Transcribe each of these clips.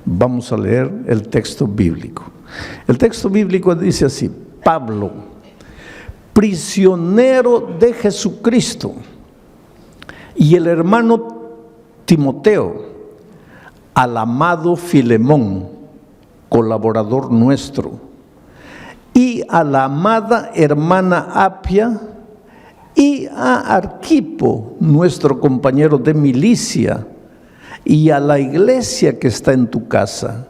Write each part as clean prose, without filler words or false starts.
Vamos a leer el texto bíblico. El texto bíblico dice así: Pablo, prisionero de Jesucristo, y el hermano Timoteo, al amado Filemón, colaborador nuestro, y a la amada hermana Apia, y a Arquipo, nuestro compañero de milicia, y a la iglesia que está en tu casa.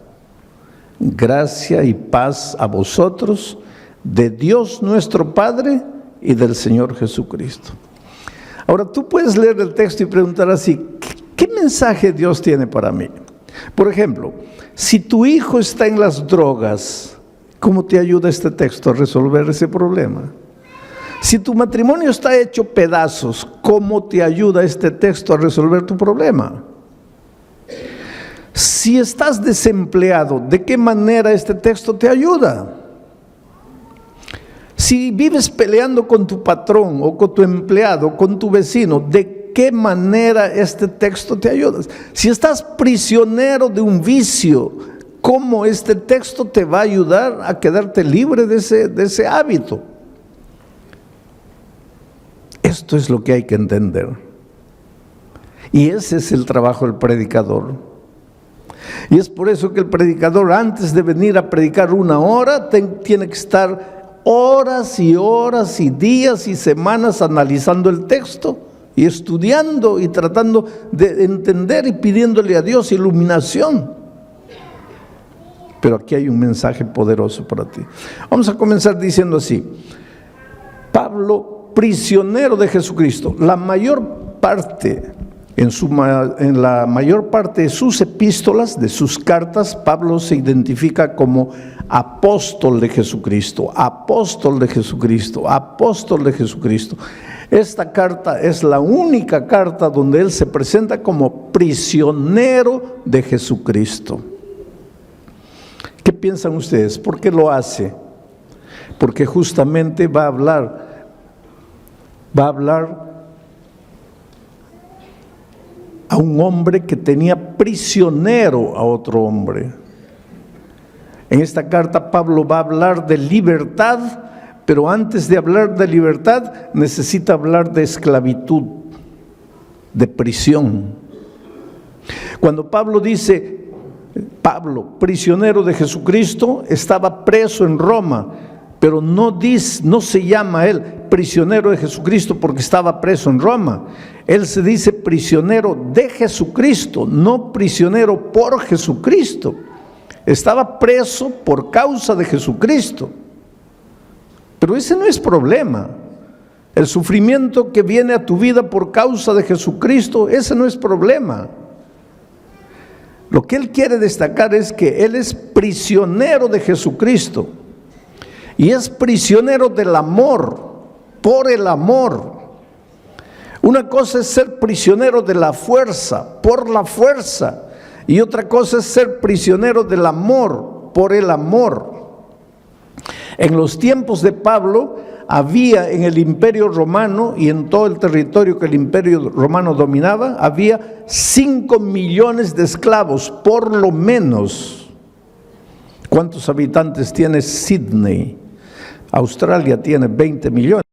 Gracia y paz a vosotros, de Dios nuestro Padre y del Señor Jesucristo. Ahora tú puedes leer el texto y preguntar así: ¿qué mensaje Dios tiene para mí? Por ejemplo, si tu hijo está en las drogas, ¿cómo te ayuda este texto a resolver ese problema? Si tu matrimonio está hecho pedazos, ¿cómo te ayuda este texto a resolver tu problema? Si estás desempleado, ¿de qué manera este texto te ayuda? Si vives peleando con tu patrón o con tu empleado, con tu vecino, ¿de qué manera este texto te ayuda? Si estás prisionero de un vicio, ¿cómo este texto te va a ayudar a quedarte libre de ese hábito? Esto es lo que hay que entender. Y ese es el trabajo del predicador. Y es por eso que el predicador, antes de venir a predicar una hora, tiene que estar horas y horas y días y semanas analizando el texto y estudiando y tratando de entender y pidiéndole a Dios iluminación. Pero aquí hay un mensaje poderoso para ti. Vamos a comenzar diciendo así: Pablo, prisionero de Jesucristo. La mayor parte En la mayor parte de sus epístolas, de sus cartas, Pablo se identifica como apóstol de Jesucristo, apóstol de Jesucristo, apóstol de Jesucristo. Esta carta es la única carta donde él se presenta como prisionero de Jesucristo. ¿Qué piensan ustedes? ¿Por qué lo hace? Porque justamente va a hablar a un hombre que tenía prisionero a otro hombre. En esta carta Pablo va a hablar de libertad, pero antes de hablar de libertad necesita hablar de esclavitud, de prisión. Cuando Pablo dice, Pablo, prisionero de Jesucristo, estaba preso en Roma, pero no se llama él prisionero de Jesucristo porque estaba preso en Roma. Él se dice prisionero de Jesucristo, no prisionero por Jesucristo. Estaba preso por causa de Jesucristo. Pero ese no es problema. El sufrimiento que viene a tu vida por causa de Jesucristo, ese no es problema. Lo que él quiere destacar es que él es prisionero de Jesucristo. Y es prisionero del amor, por el amor. Una cosa es ser prisionero de la fuerza, por la fuerza. Y otra cosa es ser prisionero del amor, por el amor. En los tiempos de Pablo había en el Imperio Romano y en todo el territorio que el Imperio Romano dominaba, había 5 millones de esclavos, por lo menos. ¿Cuántos habitantes tiene Sydney? Australia tiene 20 millones.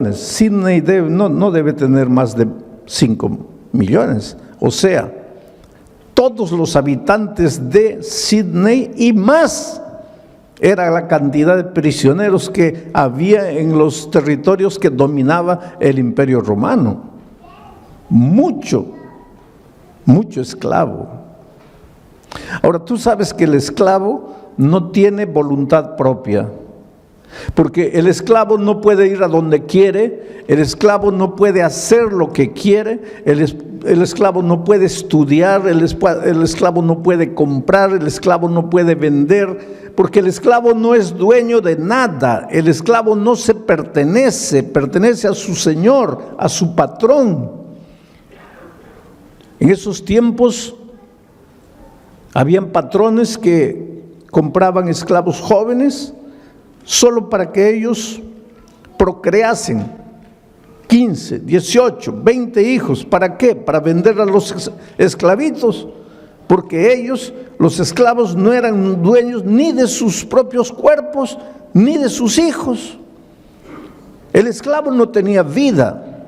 millones. Sydney no debe tener más de 5 millones. O sea, todos los habitantes de Sydney y más era la cantidad de prisioneros que había en los territorios que dominaba el Imperio Romano. Mucho esclavo. Ahora, tú sabes que el esclavo no tiene voluntad propia, porque el esclavo no puede ir a donde quiere, el esclavo no puede hacer lo que quiere, el esclavo no puede estudiar, el esclavo no puede comprar, el esclavo no puede vender, porque el esclavo no es dueño de nada, el esclavo no se pertenece a su señor, a su patrón. En esos tiempos habían patrones que compraban esclavos jóvenes solo para que ellos procreasen 15, 18, 20 hijos. ¿Para qué? Para vender a los esclavitos, porque ellos, los esclavos, no eran dueños ni de sus propios cuerpos, ni de sus hijos. El esclavo no tenía vida.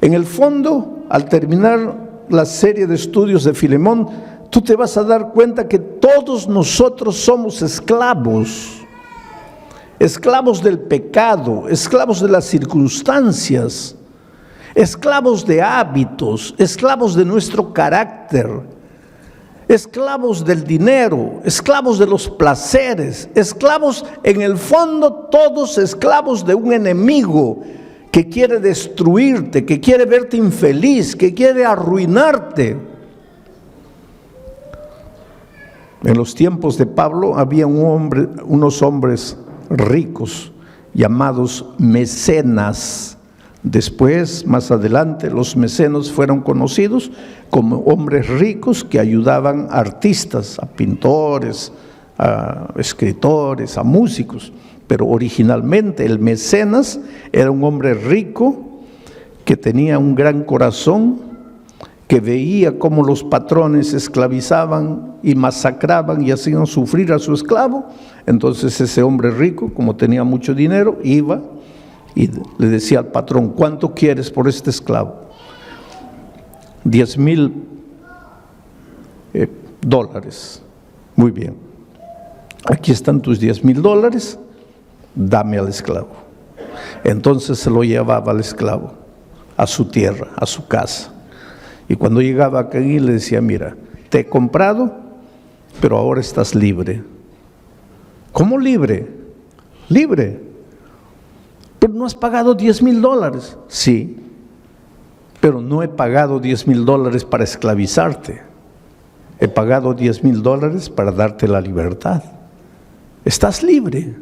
En el fondo, al terminar la serie de estudios de Filemón, tú te vas a dar cuenta que todos nosotros somos esclavos. Esclavos del pecado, esclavos de las circunstancias, esclavos de hábitos, esclavos de nuestro carácter, esclavos del dinero, esclavos de los placeres, esclavos, en el fondo, todos esclavos de un enemigo que quiere destruirte, que quiere verte infeliz, que quiere arruinarte. En los tiempos de Pablo había unos hombres ricos llamados mecenas. Después, más adelante, los mecenas fueron conocidos como hombres ricos que ayudaban a artistas, a pintores, a escritores, a músicos. Pero originalmente el mecenas era un hombre rico que tenía un gran corazón, que veía cómo los patrones esclavizaban y masacraban y hacían sufrir a su esclavo. Entonces ese hombre rico, como tenía mucho dinero, iba y le decía al patrón: ¿cuánto quieres por este esclavo? 10,000 dólares. Muy bien, aquí están tus 10,000 dólares, dame al esclavo. Entonces se lo llevaba al esclavo a su tierra, a su casa. Y cuando llegaba aquí le decía: mira, te he comprado, pero ahora estás libre. ¿Cómo libre? Libre. Pero no has pagado 10,000 dólares. Sí, pero no he pagado 10,000 dólares para esclavizarte. He pagado 10,000 dólares para darte la libertad. Estás libre.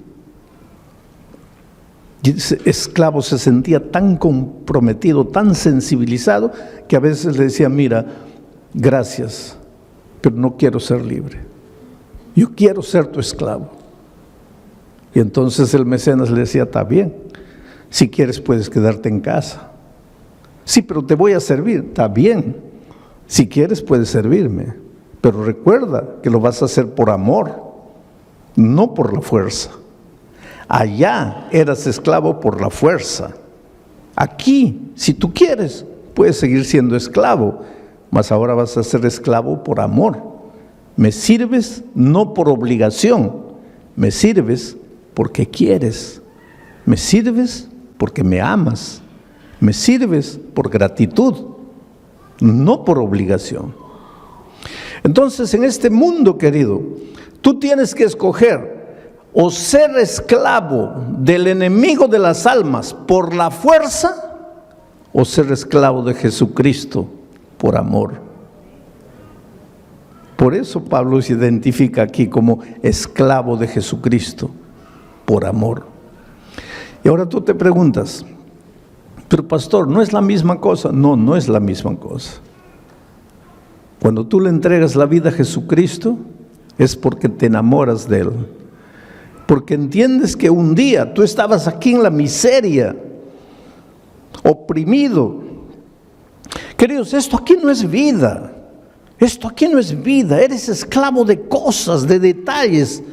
Y ese esclavo se sentía tan comprometido, tan sensibilizado, que a veces le decía: mira, gracias, pero no quiero ser libre. Yo quiero ser tu esclavo. Y entonces el mecenas le decía: está bien, si quieres puedes quedarte en casa. Sí, pero te voy a servir. Está bien, si quieres puedes servirme, pero recuerda que lo vas a hacer por amor, no por la fuerza. Allá eras esclavo por la fuerza. Aquí, si tú quieres, puedes seguir siendo esclavo, mas ahora vas a ser esclavo por amor. Me sirves no por obligación, me sirves porque quieres, me sirves porque me amas, me sirves por gratitud, no por obligación. Entonces, en este mundo, querido, tú tienes que escoger: o ser esclavo del enemigo de las almas por la fuerza, o ser esclavo de Jesucristo por amor. Por eso Pablo se identifica aquí como esclavo de Jesucristo por amor. Y ahora tú te preguntas: pero pastor, ¿no es la misma cosa? No, no es la misma cosa. Cuando tú le entregas la vida a Jesucristo, es porque te enamoras de Él. Porque entiendes que un día tú estabas aquí en la miseria, oprimido. Queridos, esto aquí no es vida. Esto aquí no es vida. Eres esclavo de cosas, de detalles.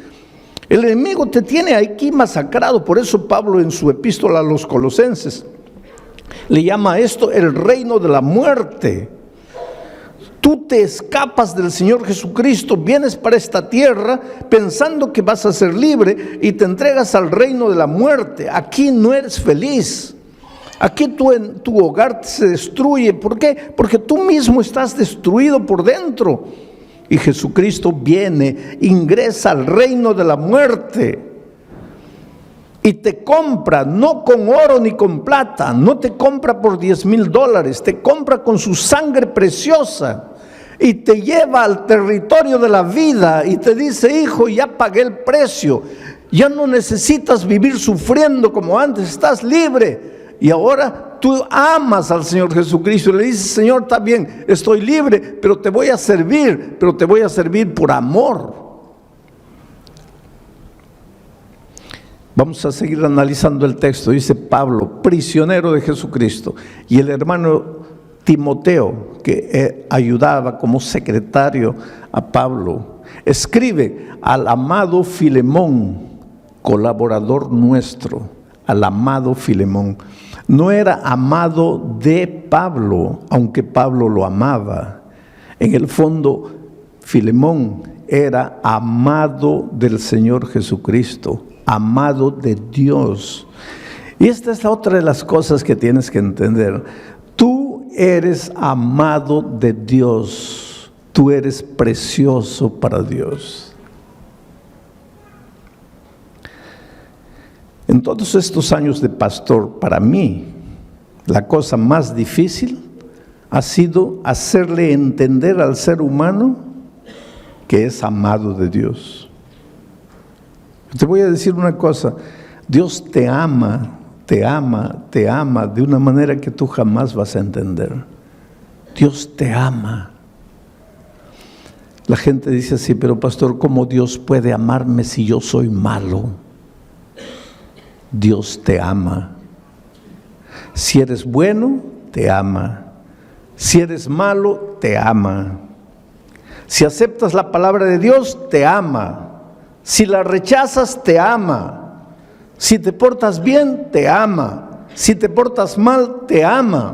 El enemigo te tiene aquí masacrado. Por eso Pablo en su epístola a los Colosenses le llama a esto el reino de la muerte. Tú te escapas del Señor Jesucristo, vienes para esta tierra pensando que vas a ser libre y te entregas al reino de la muerte. Aquí no eres feliz. Aquí tu hogar se destruye. ¿Por qué? Porque tú mismo estás destruido por dentro. Y Jesucristo viene, ingresa al reino de la muerte y te compra, no con oro ni con plata, no te compra por $10,000, te compra con su sangre preciosa y te lleva al territorio de la vida y te dice: hijo, ya pagué el precio, ya no necesitas vivir sufriendo como antes, estás libre. Y ahora tú amas al Señor Jesucristo y le dices: Señor, está bien, estoy libre, pero te voy a servir por amor. Vamos a seguir analizando el texto. Dice Pablo, prisionero de Jesucristo, y el hermano Timoteo, que ayudaba como secretario a Pablo, escribe al amado Filemón, colaborador nuestro, al amado Filemón. No era amado de Pablo, aunque Pablo lo amaba. En el fondo, Filemón era amado del Señor Jesucristo, amado de Dios. Y esta es otra de las cosas que tienes que entender. Tú eres amado de Dios, tú eres precioso para Dios. En todos estos años de pastor, para mí, la cosa más difícil ha sido hacerle entender al ser humano que es amado de Dios. Te voy a decir una cosa: Dios te ama, te ama, te ama de una manera que tú jamás vas a entender. Dios te ama. La gente dice así: pero pastor, ¿cómo Dios puede amarme si yo soy malo? Dios te ama. Si eres bueno, te ama. Si eres malo, te ama. Si aceptas la palabra de Dios, te ama. Si la rechazas, te ama. Si te portas bien, te ama. Si te portas mal, te ama.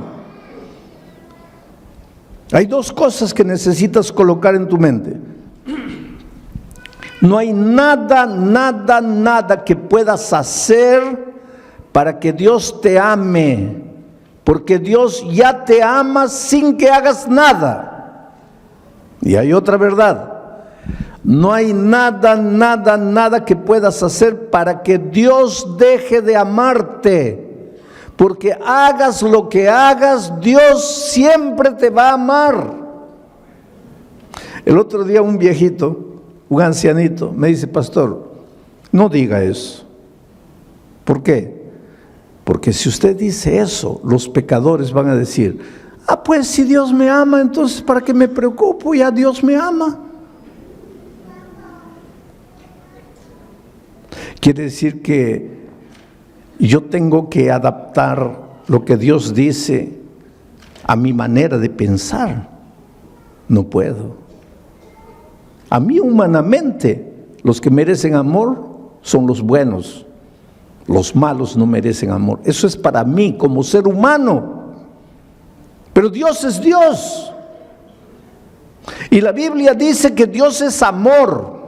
Hay dos cosas que necesitas colocar en tu mente. No hay nada que puedas hacer para que Dios te ame, porque Dios ya te ama sin que hagas nada. Y hay otra verdad: no hay nada que puedas hacer para que Dios deje de amarte, porque hagas lo que hagas, Dios siempre te va a amar. El otro día un viejito, un ancianito, me dice: pastor, no diga eso. ¿Por qué? Porque si usted dice eso, los pecadores van a decir: pues si Dios me ama, entonces ¿para qué me preocupo? Ya Dios me ama. Quiere decir que yo tengo que adaptar lo que Dios dice a mi manera de pensar. No puedo. A mí humanamente, los que merecen amor son los buenos. Los malos no merecen amor. Eso es para mí como ser humano. Pero Dios es Dios. Y la Biblia dice que Dios es amor.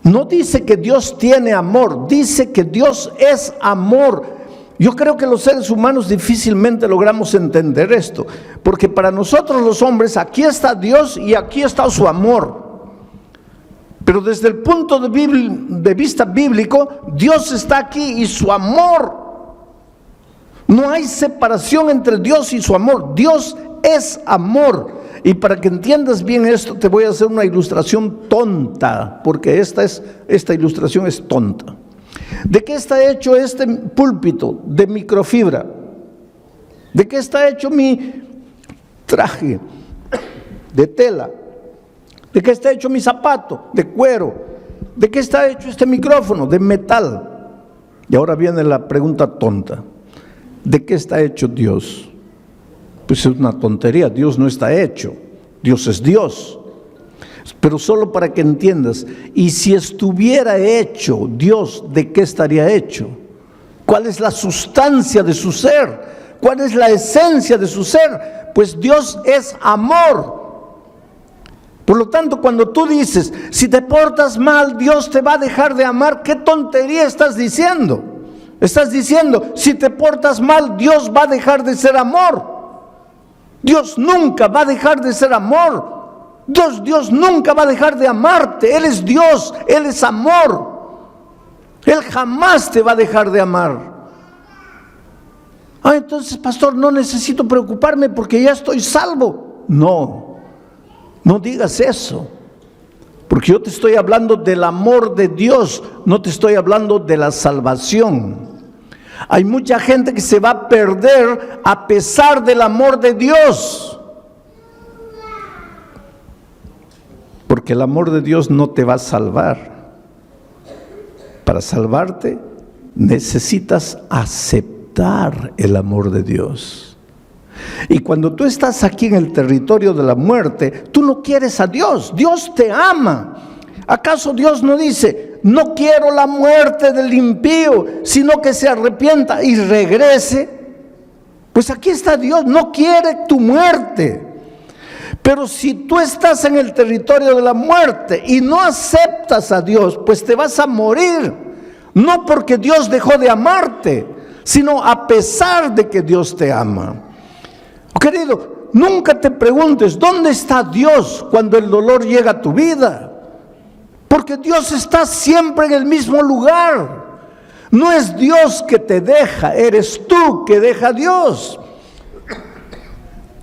No dice que Dios tiene amor, dice que Dios es amor. Yo creo que los seres humanos difícilmente logramos entender esto, porque para nosotros los hombres, aquí está Dios y aquí está su amor. Pero desde el punto de vista bíblico, Dios está aquí y su amor. No hay separación entre Dios y su amor. Dios es amor. Y para que entiendas bien esto, te voy a hacer una ilustración tonta, porque esta ilustración es tonta. ¿De qué está hecho este púlpito? De microfibra. ¿De qué está hecho mi traje? De tela. ¿De qué está hecho mi zapato? De cuero. ¿De qué está hecho este micrófono? De metal. Y ahora viene la pregunta tonta: ¿de qué está hecho Dios? Pues es una tontería. Dios no está hecho. Dios es Dios. Pero solo para que entiendas, y si estuviera hecho Dios, ¿de qué estaría hecho? ¿Cuál es la sustancia de su ser? ¿Cuál es la esencia de su ser? Pues Dios es amor. Por lo tanto, cuando tú dices, si te portas mal, Dios te va a dejar de amar, ¿qué tontería estás diciendo? Estás diciendo, si te portas mal, Dios va a dejar de ser amor. Dios nunca va a dejar de ser amor. Dios nunca va a dejar de amarte. Él es Dios, Él es amor. Él jamás te va a dejar de amar. Entonces, pastor, no necesito preocuparme porque ya estoy salvo. No digas eso. Porque yo te estoy hablando del amor de Dios, no te estoy hablando de la salvación. Hay mucha gente que se va a perder a pesar del amor de Dios. Porque el amor de Dios no te va a salvar. Para salvarte necesitas aceptar el amor de Dios. Y cuando tú estás aquí en el territorio de la muerte, tú no quieres a Dios. Dios te ama. ¿Acaso Dios no dice, no quiero la muerte del impío, sino que se arrepienta y regrese? Pues aquí está Dios, no quiere tu muerte. Pero si tú estás en el territorio de la muerte y no aceptas a Dios, pues te vas a morir. No porque Dios dejó de amarte, sino a pesar de que Dios te ama. Querido, nunca te preguntes, ¿dónde está Dios cuando el dolor llega a tu vida? Porque Dios está siempre en el mismo lugar. No es Dios que te deja, eres tú que deja a Dios.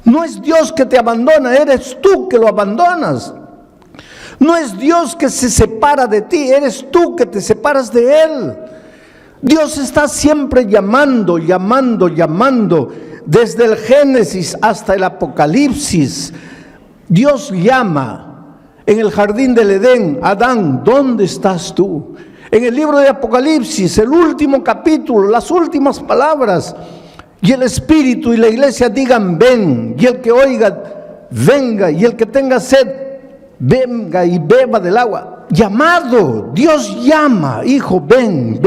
No es Dios que te abandona, eres tú que lo abandonas. No es Dios que se separa de ti, eres tú que te separas de Él. Dios está siempre llamando. Desde el Génesis hasta el Apocalipsis, Dios llama. En el jardín del Edén, Adán, ¿dónde estás tú? En el libro de Apocalipsis, el último capítulo, las últimas palabras, y el Espíritu y la iglesia digan, ven, y el que oiga, venga, y el que tenga sed, venga y beba del agua. Llamado, Dios llama, hijo, ven.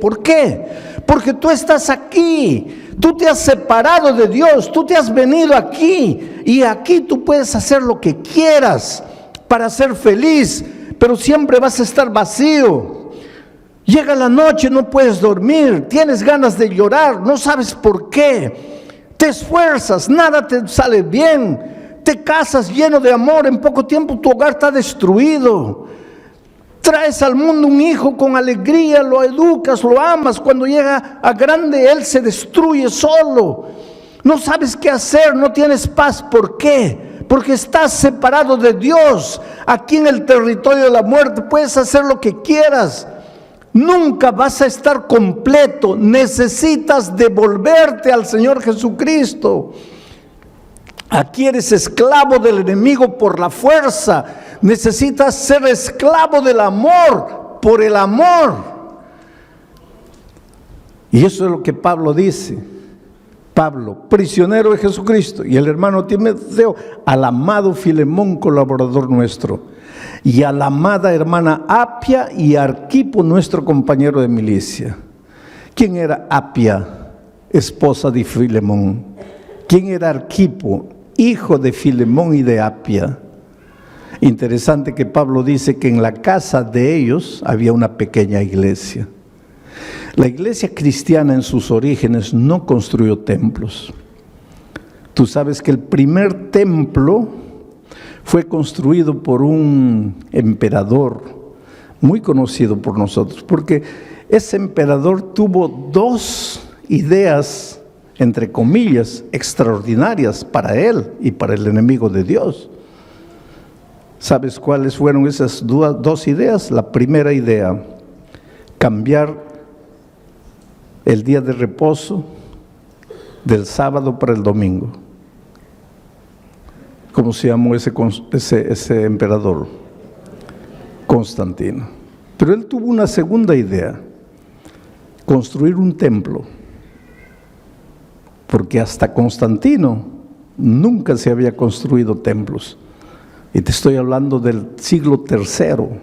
¿Por qué? Porque tú estás aquí, tú te has separado de Dios, tú te has venido aquí, y aquí tú puedes hacer lo que quieras para ser feliz, pero siempre vas a estar vacío. Llega la noche, no puedes dormir, tienes ganas de llorar, no sabes por qué. Te esfuerzas, nada te sale bien. Te casas lleno de amor, en poco tiempo tu hogar está destruido. Traes al mundo un hijo con alegría, lo educas, lo amas. Cuando llega a grande, él se destruye solo. No sabes qué hacer, no tienes paz. ¿Por qué? Porque estás separado de Dios. Aquí en el territorio de la muerte puedes hacer lo que quieras. Nunca vas a estar completo. Necesitas devolverte al Señor Jesucristo. Aquí eres esclavo del enemigo por la fuerza. Necesitas ser esclavo del amor por el amor. Y eso es lo que Pablo dice. Pablo, prisionero de Jesucristo, y el hermano Timoteo, al amado Filemón, colaborador nuestro, y a la amada hermana Apia y Arquipo, nuestro compañero de milicia. ¿Quién era Apia, esposa de Filemón? ¿Quién era Arquipo, hijo de Filemón y de Apia? Interesante que Pablo dice que en la casa de ellos había una pequeña iglesia. La iglesia cristiana en sus orígenes no construyó templos. Tú sabes que el primer templo fue construido por un emperador muy conocido por nosotros, porque ese emperador tuvo dos ideas, entre comillas, extraordinarias para él y para el enemigo de Dios. ¿Sabes cuáles fueron esas dos ideas? La primera idea, cambiar el día de reposo del sábado para el domingo. ¿Cómo se llamó ese emperador? Constantino. Pero él tuvo una segunda idea, construir un templo, porque hasta Constantino nunca se había construido templos. Y te estoy hablando del siglo III.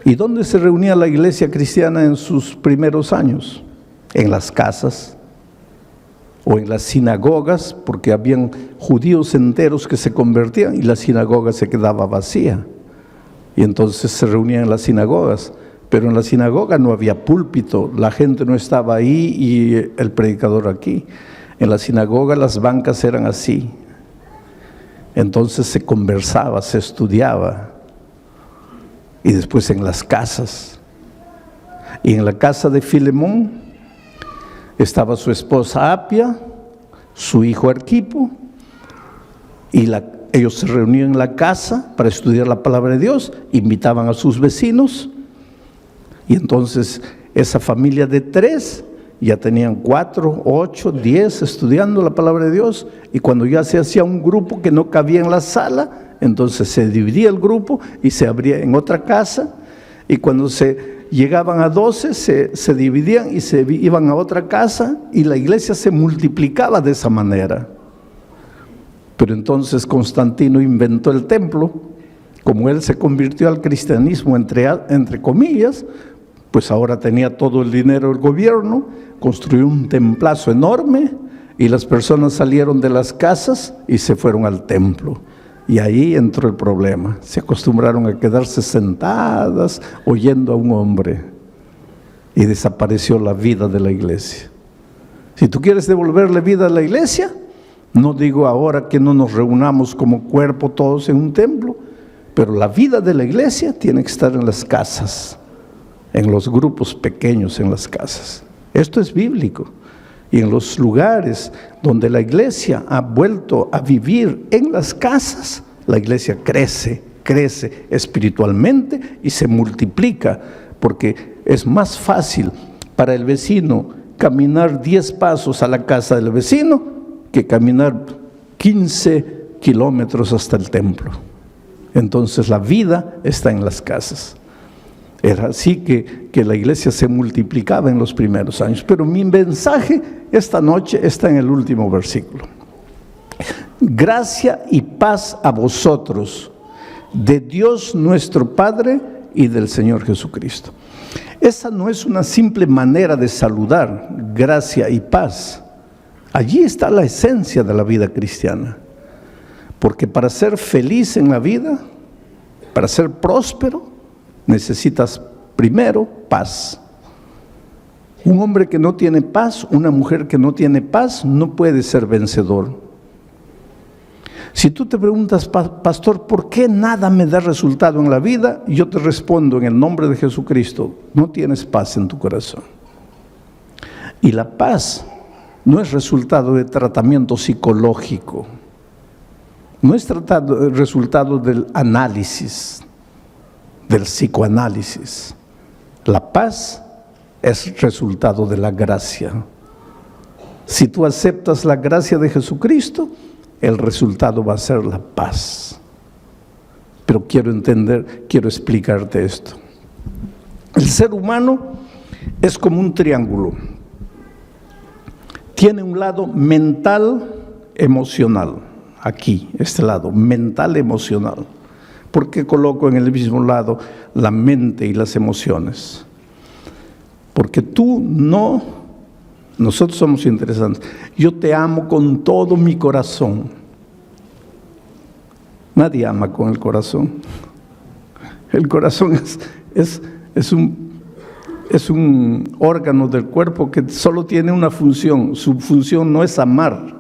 ¿Y dónde se reunía la iglesia cristiana en sus primeros años? En las casas o en las sinagogas, porque habían judíos enteros que se convertían y la sinagoga se quedaba vacía. Y entonces se reunían en las sinagogas. Pero en la sinagoga no había púlpito, la gente no estaba ahí y el predicador aquí. En la sinagoga las bancas eran así. Entonces se conversaba, se estudiaba. Y después en las casas. Y en la casa de Filemón estaba su esposa Apia, su hijo Arquipo, y ellos se reunían en la casa para estudiar la palabra de Dios, invitaban a sus vecinos. Y entonces esa familia de 3 ya tenían 4, 8, 10 estudiando la palabra de Dios. Y cuando ya se hacía un grupo que no cabía en la sala, entonces se dividía el grupo y se abría en otra casa. Y cuando se llegaban a 12, se dividían y se iban a otra casa. Y la iglesia se multiplicaba de esa manera. Pero entonces Constantino inventó el templo. Como él se convirtió al cristianismo, entre comillas, pues ahora tenía todo el dinero del gobierno, construyó un templazo enorme y las personas salieron de las casas y se fueron al templo. Y ahí entró el problema. Se acostumbraron a quedarse sentadas oyendo a un hombre y desapareció la vida de la iglesia. Si tú quieres devolverle vida a la iglesia, no digo ahora que no nos reunamos como cuerpo todos en un templo, pero la vida de la iglesia tiene que estar en las casas, en los grupos pequeños en las casas. Esto es bíblico. Y en los lugares donde la iglesia ha vuelto a vivir en las casas, la iglesia crece espiritualmente y se multiplica, porque es más fácil para el vecino caminar 10 pasos a la casa del vecino que caminar 15 kilómetros hasta el templo. Entonces la vida está en las casas. Era así que la iglesia se multiplicaba en los primeros años. Pero mi mensaje esta noche está en el último versículo. Gracia y paz a vosotros, de Dios nuestro Padre y del Señor Jesucristo. Esa no es una simple manera de saludar, gracia y paz. Allí está la esencia de la vida cristiana. Porque para ser feliz en la vida, para ser próspero, necesitas primero paz. Un hombre que no tiene paz, una mujer que no tiene paz, no puede ser vencedor. Si tú te preguntas, pastor, ¿por qué nada me da resultado en la vida? Yo te respondo en el nombre de Jesucristo, no tienes paz en tu corazón. Y la paz no es resultado de tratamiento psicológico, no es resultado del análisis, del psicoanálisis. La paz es resultado de la gracia. Si tú aceptas la gracia de Jesucristo, el resultado va a ser la paz. Pero quiero explicarte esto. El ser humano es como un triángulo. Tiene un lado mental, emocional. Aquí, este lado, mental, emocional. ¿Por qué coloco en el mismo lado la mente y las emociones? Porque nosotros somos interesantes. Yo te amo con todo mi corazón. Nadie ama con el corazón. El corazón es un órgano del cuerpo que solo tiene una función. Su función no es amar.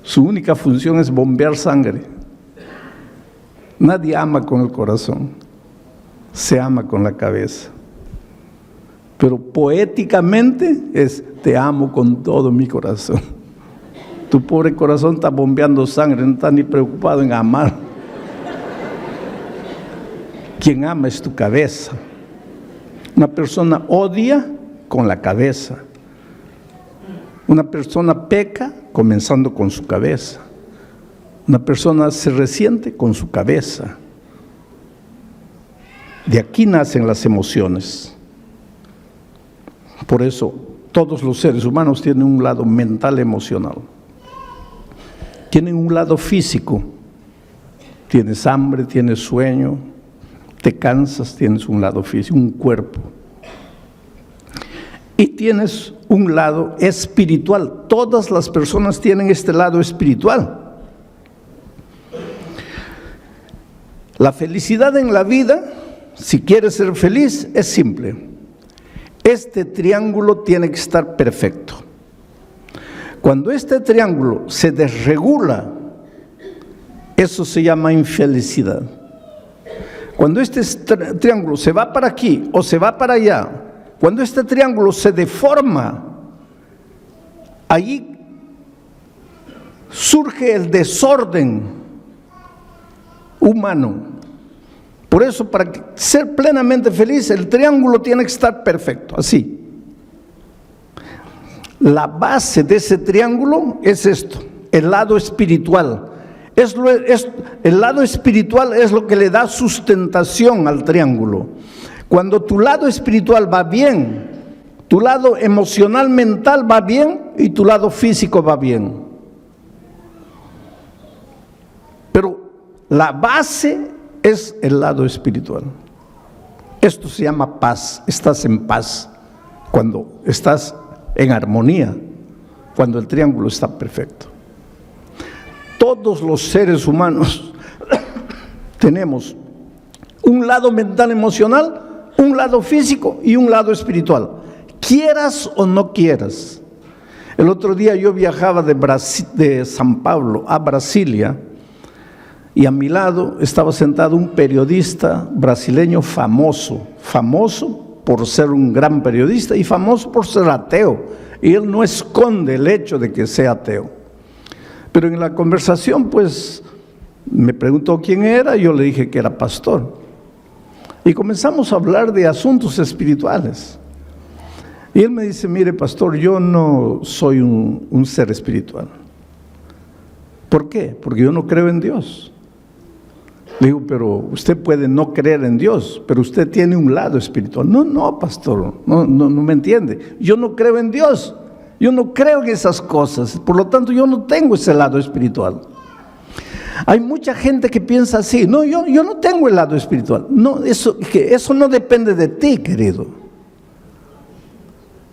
Su única función es bombear sangre. Nadie ama con el corazón, se ama con la cabeza. Pero poéticamente es, te amo con todo mi corazón. Tu pobre corazón está bombeando sangre, no está ni preocupado en amar. Quien ama es tu cabeza. Una persona odia con la cabeza. Una persona peca comenzando con su cabeza. Una persona se resiente con su cabeza. De aquí nacen las emociones. Por eso todos los seres humanos tienen un lado mental, emocional. Tienen un lado físico. Tienes hambre, tienes sueño, te cansas, tienes un lado físico, un cuerpo. Y tienes un lado espiritual. Todas las personas tienen este lado espiritual. La felicidad en la vida, si quieres ser feliz, es simple. Este triángulo tiene que estar perfecto. Cuando este triángulo se desregula, eso se llama infelicidad. Cuando este triángulo se va para aquí o se va para allá, cuando este triángulo se deforma, allí surge el desorden humano. Por eso, para ser plenamente feliz, el triángulo tiene que estar perfecto, así. La base de ese triángulo es esto, el lado espiritual. El lado espiritual es lo que le da sustentación al triángulo. Cuando tu lado espiritual va bien, tu lado emocional, mental va bien y tu lado físico va bien. Pero la base es el lado espiritual. Esto se llama paz. Estás en paz cuando estás en armonía, cuando el triángulo está perfecto. Todos los seres humanos tenemos un lado mental emocional, un lado físico y un lado espiritual, quieras o no quieras. El otro día yo viajaba de San Pablo a Brasilia y a mi lado estaba sentado un periodista brasileño famoso por ser un gran periodista y famoso por ser ateo, y él no esconde el hecho de que sea ateo. Pero en la conversación pues me preguntó quién era, yo le dije que era pastor. Y comenzamos a hablar de asuntos espirituales. Y él me dice, mire pastor, yo no soy un ser espiritual. ¿Por qué? Porque yo no creo en Dios. Le digo, pero usted puede no creer en Dios, pero usted tiene un lado espiritual. No, pastor, no me entiende. Yo no creo en Dios, yo no creo en esas cosas, por lo tanto yo no tengo ese lado espiritual. Hay mucha gente que piensa así, no, yo no tengo el lado espiritual. No, eso no depende de ti, querido.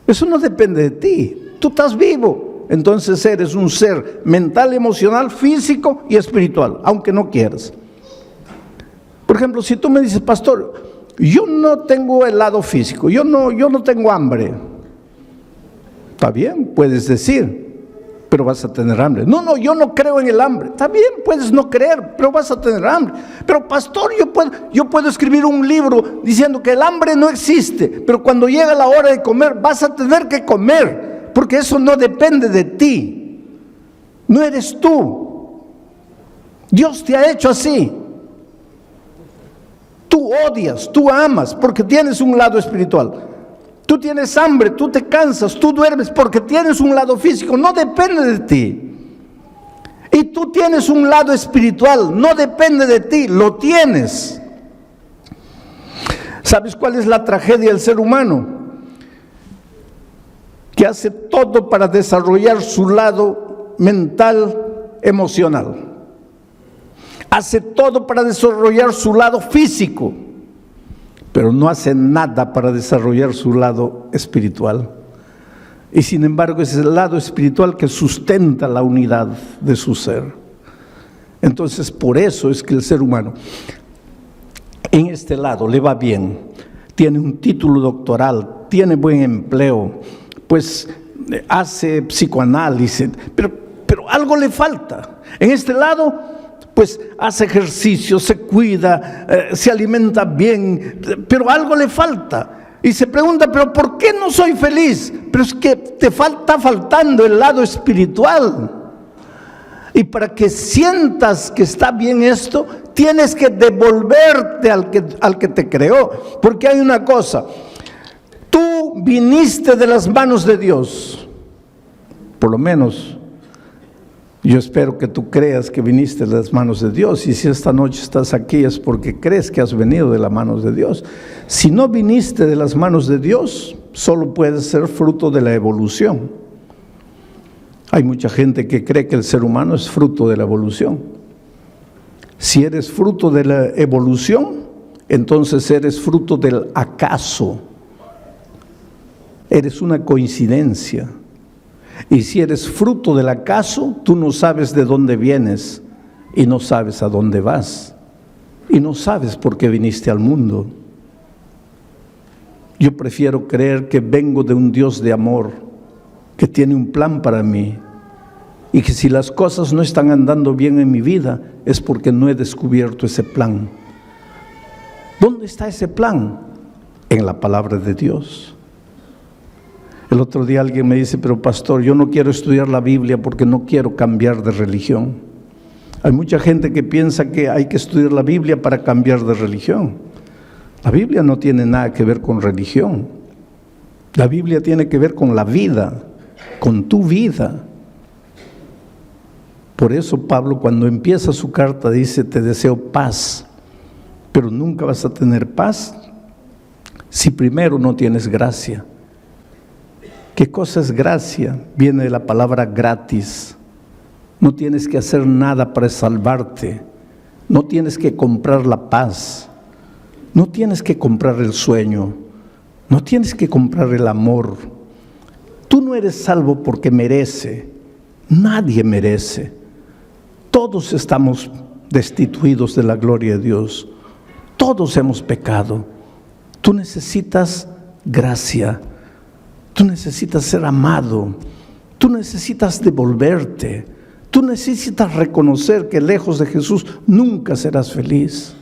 Eso no depende de ti. Tú estás vivo, entonces eres un ser mental, emocional, físico y espiritual, aunque no quieras. Por ejemplo, si tú me dices, pastor, yo no tengo el lado físico, yo no tengo hambre. Está bien, puedes decir, pero vas a tener hambre. No, yo no creo en el hambre. Está bien, puedes no creer, pero vas a tener hambre. Pero pastor, yo puedo escribir un libro diciendo que el hambre no existe, pero cuando llega la hora de comer, vas a tener que comer, porque eso no depende de ti. No eres tú. Dios te ha hecho así. Tú odias, tú amas, porque tienes un lado espiritual. Tú tienes hambre, tú te cansas, tú duermes, porque tienes un lado físico, no depende de ti. Y tú tienes un lado espiritual, no depende de ti, lo tienes. ¿Sabes cuál es la tragedia del ser humano? Que hace todo para desarrollar su lado mental, emocional. Hace todo para desarrollar su lado físico, pero no hace nada para desarrollar su lado espiritual. Y sin embargo es el lado espiritual que sustenta la unidad de su ser. Entonces por eso es que el ser humano en este lado le va bien, tiene un título doctoral, tiene buen empleo, pues hace psicoanálisis, pero algo le falta. En este lado pues hace ejercicio, se cuida, se alimenta bien, pero algo le falta. Y se pregunta, ¿pero por qué no soy feliz? Pero es que te está faltando el lado espiritual. Y para que sientas que está bien esto, tienes que devolverte al que te creó. Porque hay una cosa, tú viniste de las manos de Dios, por lo menos. Yo espero que tú creas que viniste de las manos de Dios, y si esta noche estás aquí es porque crees que has venido de las manos de Dios. Si no viniste de las manos de Dios, solo puedes ser fruto de la evolución. Hay mucha gente que cree que el ser humano es fruto de la evolución. Si eres fruto de la evolución, entonces eres fruto del acaso. Eres una coincidencia. Y si eres fruto del acaso, tú no sabes de dónde vienes y no sabes a dónde vas y no sabes por qué viniste al mundo. Yo prefiero creer que vengo de un Dios de amor, que tiene un plan para mí, y que si las cosas no están andando bien en mi vida, es porque no he descubierto ese plan. ¿Dónde está ese plan? En la palabra de Dios. El otro día alguien me dice, pero pastor, yo no quiero estudiar la Biblia porque no quiero cambiar de religión. Hay mucha gente que piensa que hay que estudiar la Biblia para cambiar de religión. La Biblia no tiene nada que ver con religión. La Biblia tiene que ver con la vida, con tu vida. Por eso Pablo, cuando empieza su carta, dice, te deseo paz, pero nunca vas a tener paz si primero no tienes gracia. ¿Qué cosa es gracia? Viene de la palabra gratis. No tienes que hacer nada para salvarte. No tienes que comprar la paz. No tienes que comprar el sueño. No tienes que comprar el amor. Tú no eres salvo porque merece. Nadie merece. Todos estamos destituidos de la gloria de Dios. Todos hemos pecado. Tú necesitas gracia. Tú necesitas ser amado, tú necesitas devolverte, tú necesitas reconocer que lejos de Jesús nunca serás feliz.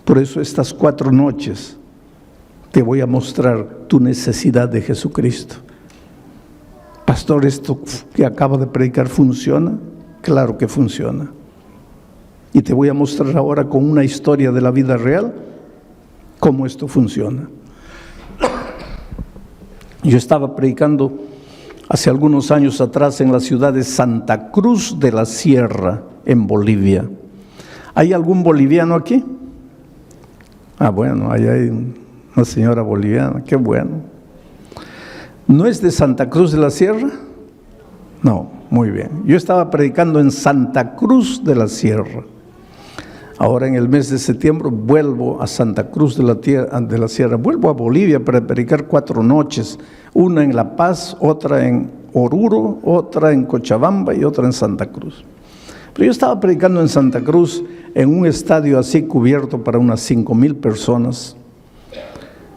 Por eso estas 4 noches te voy a mostrar tu necesidad de Jesucristo. Pastor, ¿esto que acabo de predicar funciona? Claro que funciona. Y te voy a mostrar ahora con una historia de la vida real cómo esto funciona. Yo estaba predicando hace algunos años atrás en la ciudad de Santa Cruz de la Sierra, en Bolivia. ¿Hay algún boliviano aquí? Ah, bueno, ahí hay una señora boliviana, qué bueno. ¿No es de Santa Cruz de la Sierra? No, muy bien. Yo estaba predicando en Santa Cruz de la Sierra. Ahora en el mes de septiembre vuelvo a Santa Cruz de la Sierra, vuelvo a Bolivia para predicar 4 noches, una en La Paz, otra en Oruro, otra en Cochabamba y otra en Santa Cruz. Pero yo estaba predicando en Santa Cruz en un estadio así cubierto para unas 5,000 personas.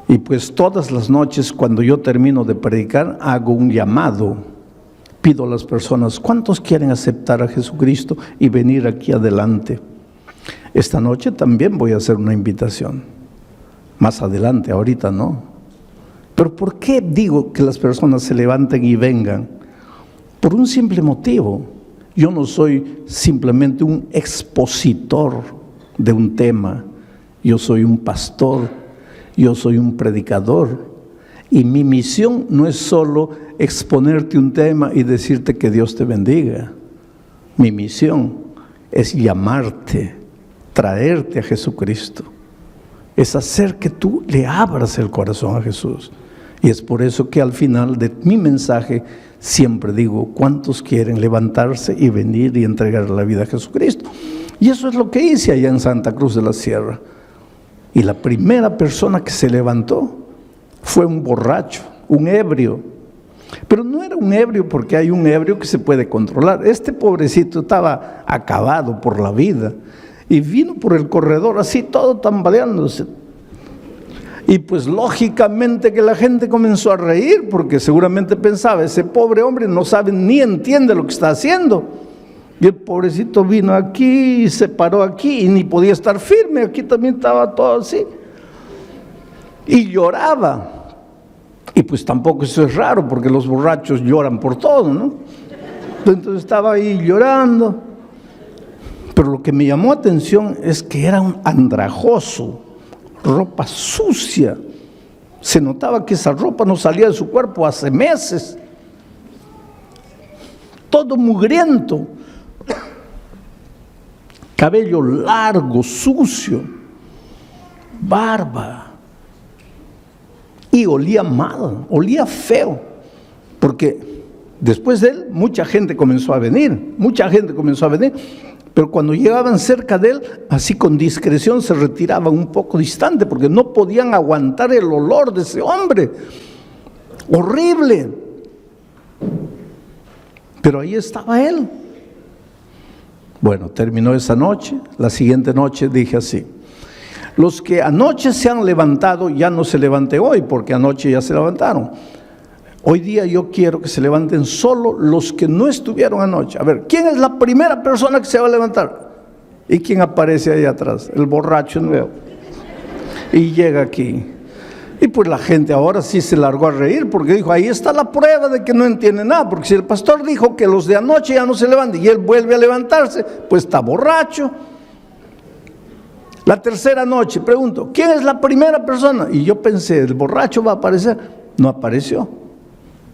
Y pues todas las noches cuando yo termino de predicar hago un llamado, pido a las personas, ¿cuántos quieren aceptar a Jesucristo y venir aquí adelante? Esta noche también voy a hacer una invitación, más adelante, ahorita no. Pero ¿por qué digo que las personas se levanten y vengan? Por un simple motivo. Yo no soy simplemente un expositor de un tema, yo soy un pastor, yo soy un predicador. Y mi misión no es solo exponerte un tema y decirte que Dios te bendiga. Mi misión es llamarte, traerte a Jesucristo, es hacer que tú le abras el corazón a Jesús. Y es por eso que al final de mi mensaje siempre digo, ¿cuántos quieren levantarse y venir y entregar la vida a Jesucristo? Y eso es lo que hice allá en Santa Cruz de la Sierra. Y la primera persona que se levantó fue un borracho, un ebrio. Pero no era un ebrio porque hay un ebrio que se puede controlar. Este pobrecito estaba acabado por la vida. Y vino por el corredor así, todo tambaleándose. Y pues lógicamente que la gente comenzó a reír, porque seguramente pensaba, ese pobre hombre no sabe ni entiende lo que está haciendo. Y el pobrecito vino aquí y se paró aquí y ni podía estar firme, aquí también estaba todo así. Y lloraba. Y pues tampoco eso es raro, porque los borrachos lloran por todo, ¿no? Entonces estaba ahí llorando. Pero lo que me llamó atención es que era un andrajoso, ropa sucia. Se notaba que esa ropa no salía de su cuerpo hace meses. Todo mugriento. Cabello largo, sucio. Barba. Y olía mal, olía feo. Porque después de él, mucha gente comenzó a venir. Pero cuando llegaban cerca de él, así con discreción se retiraban un poco distante, porque no podían aguantar el olor de ese hombre. Horrible. Pero ahí estaba él. Bueno, terminó esa noche. La siguiente noche dije así: los que anoche se han levantado, ya no se levanten hoy, porque anoche ya se levantaron. Hoy día yo quiero que se levanten solo los que no estuvieron anoche. A ver, ¿quién es la primera persona que se va a levantar? ¿Y quién aparece ahí atrás? El borracho nuevo. Y llega aquí. Y pues la gente ahora sí se largó a reír, porque dijo, ahí está la prueba de que no entiende nada. Porque si el pastor dijo que los de anoche ya no se levantan y él vuelve a levantarse, pues está borracho. La tercera noche, pregunto, ¿quién es la primera persona? Y yo pensé, el borracho va a aparecer. No apareció.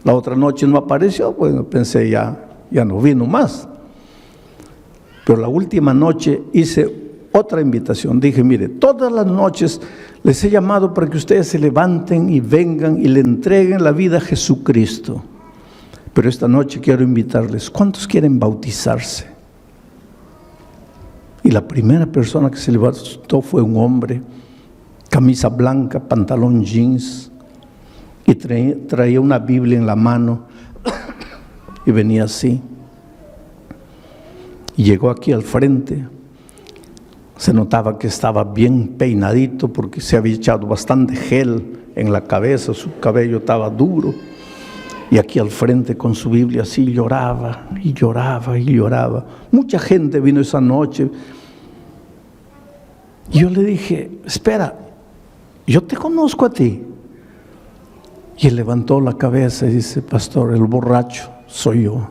La otra noche no apareció, bueno, pensé ya no vino más. Pero la última noche hice otra invitación. Dije, mire, todas las noches les he llamado para que ustedes se levanten y vengan y le entreguen la vida a Jesucristo. Pero esta noche quiero invitarles, ¿cuántos quieren bautizarse? Y la primera persona que se levantó fue un hombre, camisa blanca, pantalón jeans, y traía una Biblia en la mano y venía así. Y llegó aquí al frente. Se notaba que estaba bien peinadito porque se había echado bastante gel en la cabeza, su cabello estaba duro. Y aquí al frente con su Biblia así lloraba y lloraba y lloraba. Mucha gente vino esa noche. Y yo le dije, espera, yo te conozco a ti. Y él levantó la cabeza y dice, pastor, el borracho soy yo.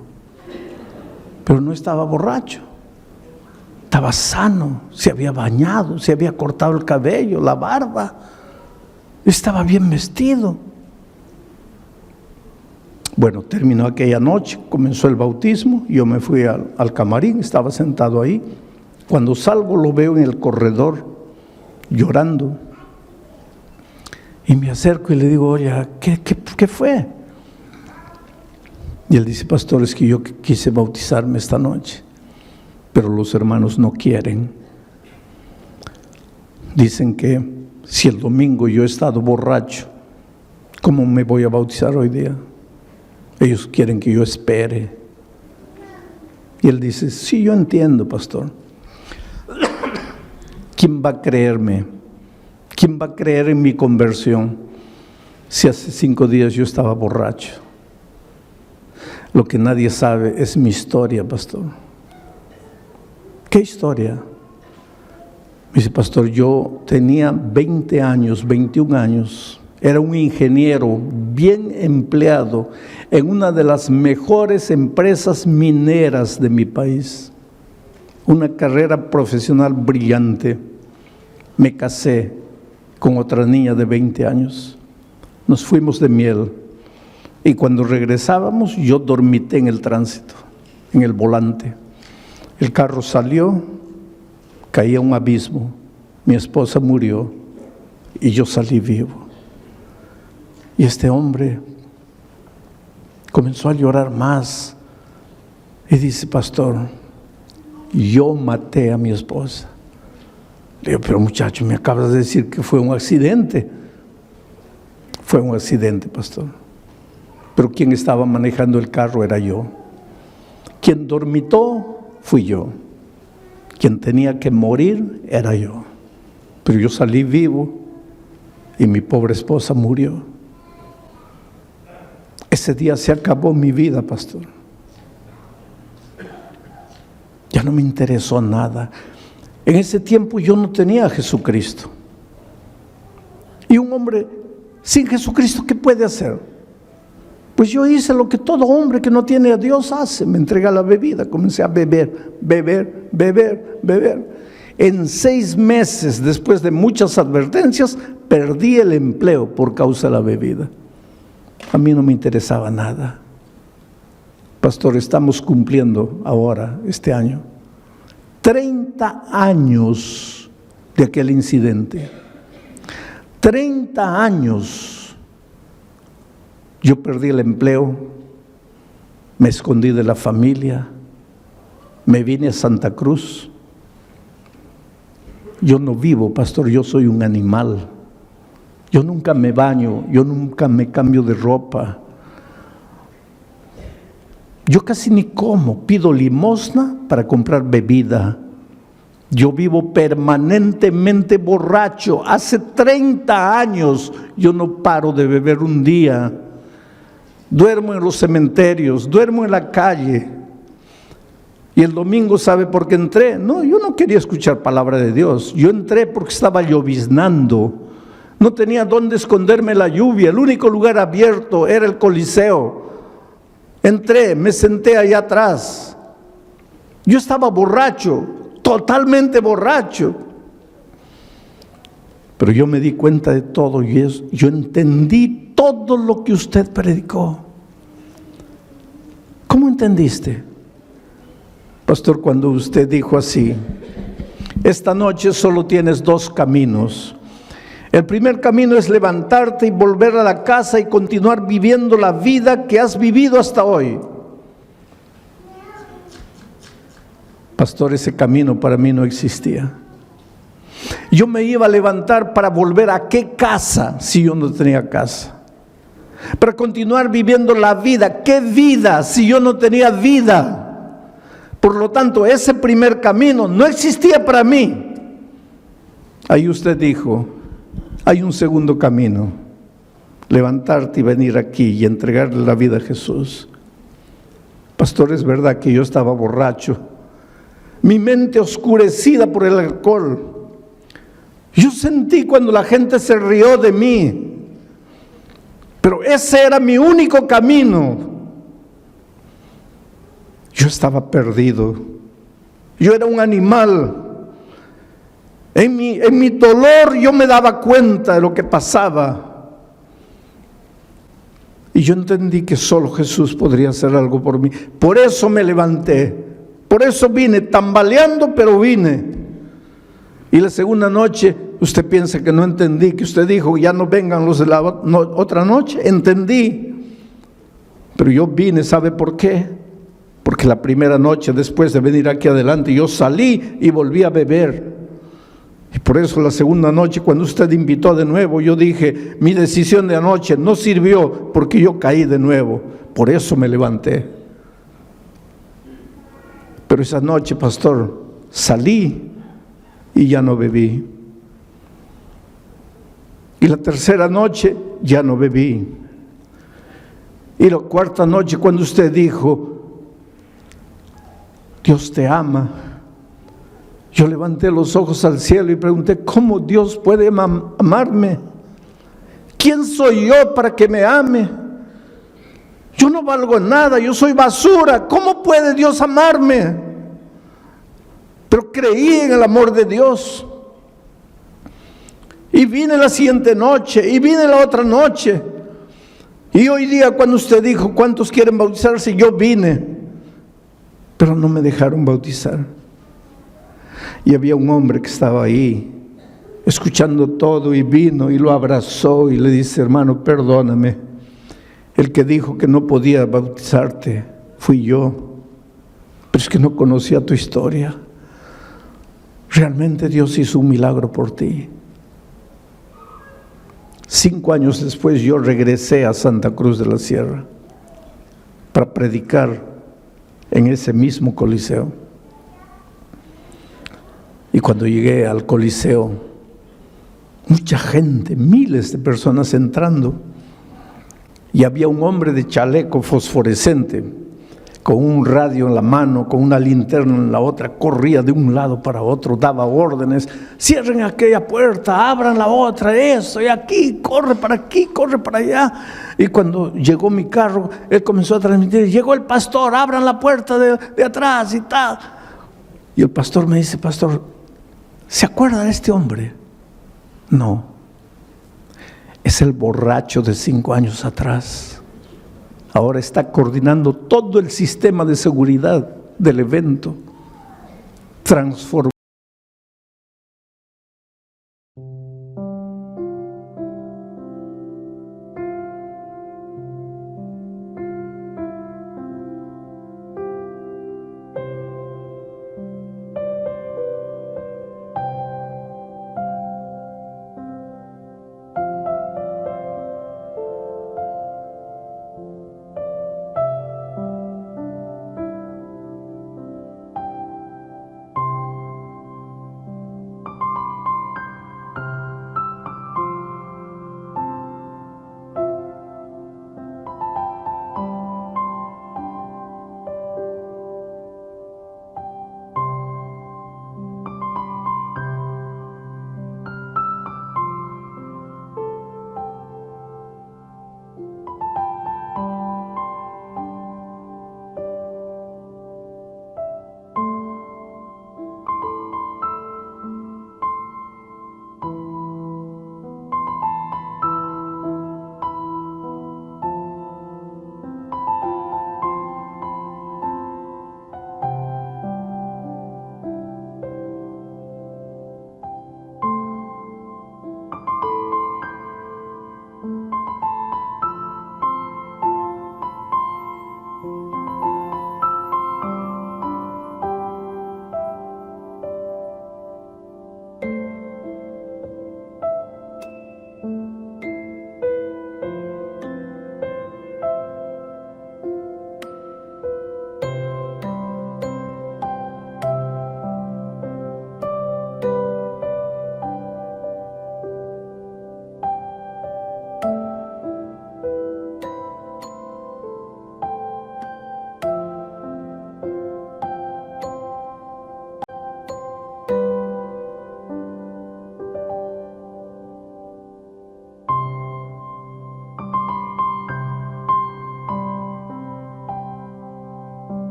Pero no estaba borracho, estaba sano, se había bañado, se había cortado el cabello, la barba, estaba bien vestido. Bueno, terminó aquella noche, comenzó el bautismo, yo me fui al camarín, estaba sentado ahí. Cuando salgo lo veo en el corredor llorando. Y me acerco y le digo, oye, ¿qué fue? Y él dice, pastor, es que yo quise bautizarme esta noche, pero los hermanos no quieren. Dicen que si el domingo yo he estado borracho, ¿cómo me voy a bautizar hoy día? Ellos quieren que yo espere. Y él dice, sí, yo entiendo, pastor. ¿Quién va a creerme? ¿Quién va a creer en mi conversión si hace 5 días yo estaba borracho? Lo que nadie sabe es mi historia, pastor. ¿Qué historia? Me dice, pastor, yo tenía 20 años, 21 años, era un ingeniero bien empleado en una de las mejores empresas mineras de mi país. Una carrera profesional brillante. Me casé con otra niña de 20 años. Nos fuimos de miel. Y cuando regresábamos, yo dormité en el tránsito, en el volante. El carro salió, caí a un abismo. Mi esposa murió y yo salí vivo. Y este hombre comenzó a llorar más. Y dice, pastor, yo maté a mi esposa. Le digo, pero muchacho, me acabas de decir que fue un accidente. Fue un accidente, pastor. Pero quien estaba manejando el carro era yo. Quien dormitó fui yo. Quien tenía que morir era yo. Pero yo salí vivo y mi pobre esposa murió. Ese día se acabó mi vida, pastor. Ya no me interesó nada. En ese tiempo yo no tenía a Jesucristo. Y un hombre sin Jesucristo, ¿qué puede hacer? Pues yo hice lo que todo hombre que no tiene a Dios hace. Me entregué a la bebida, comencé a beber. En 6 meses, después de muchas advertencias, perdí el empleo por causa de la bebida. A mí no me interesaba nada. Pastor, estamos cumpliendo ahora, este año, 30 años de aquel incidente. 30 años. Yo perdí el empleo, me escondí de la familia, me vine a Santa Cruz. Yo no vivo, pastor, yo soy un animal. Yo nunca me baño, yo nunca me cambio de ropa. Yo casi ni como, pido limosna para comprar bebida. Yo vivo permanentemente borracho. Hace 30 años yo no paro de beber un día. Duermo en los cementerios, duermo en la calle. Y el domingo, ¿sabe por qué entré? No, yo no quería escuchar palabra de Dios. Yo entré porque estaba lloviznando. No tenía dónde esconderme la lluvia. El único lugar abierto era el Coliseo. Entré, me senté allá atrás. Yo estaba borracho, totalmente borracho. Pero yo me di cuenta de todo y yo entendí todo lo que usted predicó. ¿Cómo entendiste? Pastor, cuando usted dijo así: esta noche solo tienes 2 caminos. El primer camino es levantarte y volver a la casa y continuar viviendo la vida que has vivido hasta hoy. Pastor, ese camino para mí no existía. Yo me iba a levantar para volver a qué casa si yo no tenía casa. Para continuar viviendo la vida. ¿Qué vida si yo no tenía vida? Por lo tanto, ese primer camino no existía para mí. Ahí usted dijo: hay un segundo camino, levantarte y venir aquí y entregarle la vida a Jesús. Pastor, es verdad que yo estaba borracho, mi mente oscurecida por el alcohol. Yo sentí cuando la gente se rió de mí, pero ese era mi único camino. Yo estaba perdido, yo era un animal. En mi dolor yo me daba cuenta de lo que pasaba. Y yo entendí que solo Jesús podría hacer algo por mí. Por eso me levanté. Por eso vine, tambaleando, pero vine. Y la segunda noche, usted piensa que no entendí, que usted dijo: ya no vengan los de la otra noche. Entendí. Pero yo vine, ¿sabe por qué? Porque la primera noche, después de venir aquí adelante, yo salí y volví a beber. Y por eso la segunda noche, cuando usted invitó de nuevo, yo dije: mi decisión de anoche no sirvió, porque yo caí de nuevo. Por eso me levanté. Pero esa noche, pastor, salí y ya no bebí. Y la tercera noche ya no bebí. Y la cuarta noche, cuando usted dijo: Dios te ama, yo levanté los ojos al cielo y pregunté: ¿cómo Dios puede amarme? ¿Quién soy yo para que me ame? Yo no valgo nada, yo soy basura. ¿Cómo puede Dios amarme? Pero creí en el amor de Dios. Y vine la siguiente noche, y vine la otra noche. Y hoy día, cuando usted dijo: ¿cuántos quieren bautizarse?, yo vine. Pero no me dejaron bautizar. Y había un hombre que estaba ahí, escuchando todo, y vino y lo abrazó y le dice: hermano, perdóname. El que dijo que no podía bautizarte fui yo, pero es que no conocía tu historia. Realmente Dios hizo un milagro por ti. 5 años después yo regresé a Santa Cruz de la Sierra para predicar en ese mismo Coliseo. Y cuando llegué al Coliseo, mucha gente, miles de personas entrando, y había un hombre de chaleco fosforescente, con un radio en la mano, con una linterna en la otra, corría de un lado para otro, daba órdenes: cierren aquella puerta, abran la otra, eso, y aquí, corre para allá. Y cuando llegó mi carro, él comenzó a transmitir: llegó el pastor, abran la puerta de atrás y tal. Y el pastor me dice: pastor, ¿se acuerda de este hombre? No, es el borracho de 5 años atrás. Ahora está coordinando todo el sistema de seguridad del evento. Transformó